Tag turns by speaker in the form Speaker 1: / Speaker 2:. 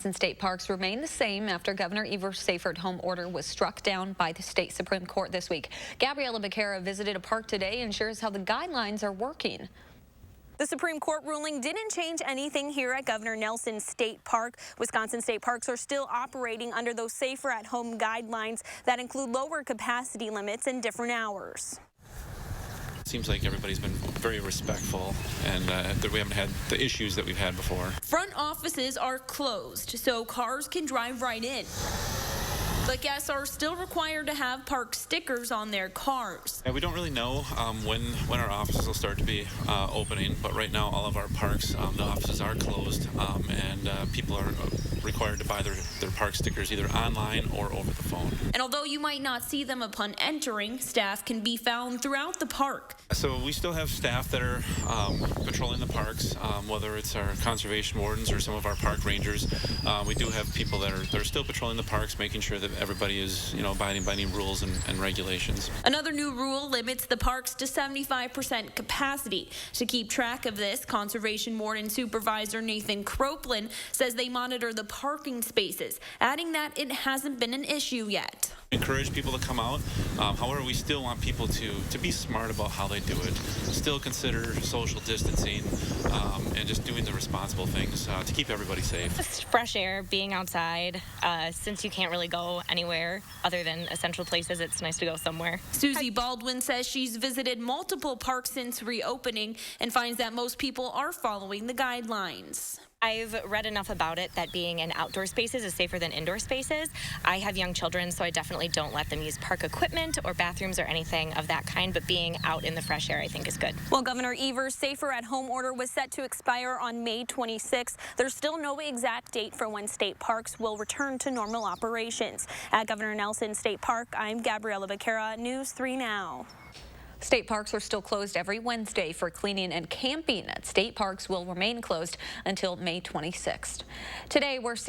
Speaker 1: And state parks remain the same after Governor Evers' safer-at-home order was struck down by the state Supreme Court this week. Gabriela Becerra visited a park today and shares how the guidelines are working.
Speaker 2: The Supreme Court ruling didn't change anything here at Governor Nelson State Park. Wisconsin state parks are still operating under those safer-at-home guidelines that include lower capacity limits and different hours.
Speaker 3: Seems like everybody's been very respectful and that we haven't had the issues that we've had before.
Speaker 4: Front offices are closed, so cars can drive right in. But guests are still required to have park stickers on their cars.
Speaker 3: And we don't really know when our offices will start to be opening, but right now all of our parks, the offices are closed, and people are required to buy their park stickers either online or over the phone.
Speaker 4: And although you might not see them upon entering, staff can be found throughout the park.
Speaker 3: So we still have staff that are patrolling the parks, whether it's our conservation wardens or some of our park rangers. We do have people that are still patrolling the parks, making sure that everybody is, abiding by any rules and regulations.
Speaker 4: Another new rule limits the parks to 75% capacity. To keep track of this, Conservation Warden Supervisor Nathan Croplin says they monitor the parking spaces, adding that it hasn't been an issue yet.
Speaker 3: Encourage people to come out. However, we still want people to be smart about how they do it. Still consider social distancing and just doing the responsible things to keep everybody safe.
Speaker 5: Just fresh air, being outside. Since you can't really go anywhere other than essential places, it's nice to go somewhere.
Speaker 4: Susie Baldwin says she's visited multiple parks since reopening and finds that most people are following the guidelines.
Speaker 5: I've read enough about it that being in outdoor spaces is safer than indoor spaces. I have young children, so I definitely don't let them use park equipment or bathrooms or anything of that kind, but being out in the fresh air I think is good.
Speaker 2: Well, Governor Evers' safer-at-home order was set to expire on May 26th. There's still no exact date for when state parks will return to normal operations. At Governor Nelson State Park, I'm Gabriela Becerra, News 3 Now.
Speaker 1: State parks are still closed every Wednesday for cleaning and camping. State parks will remain closed until May 26th. Today, we're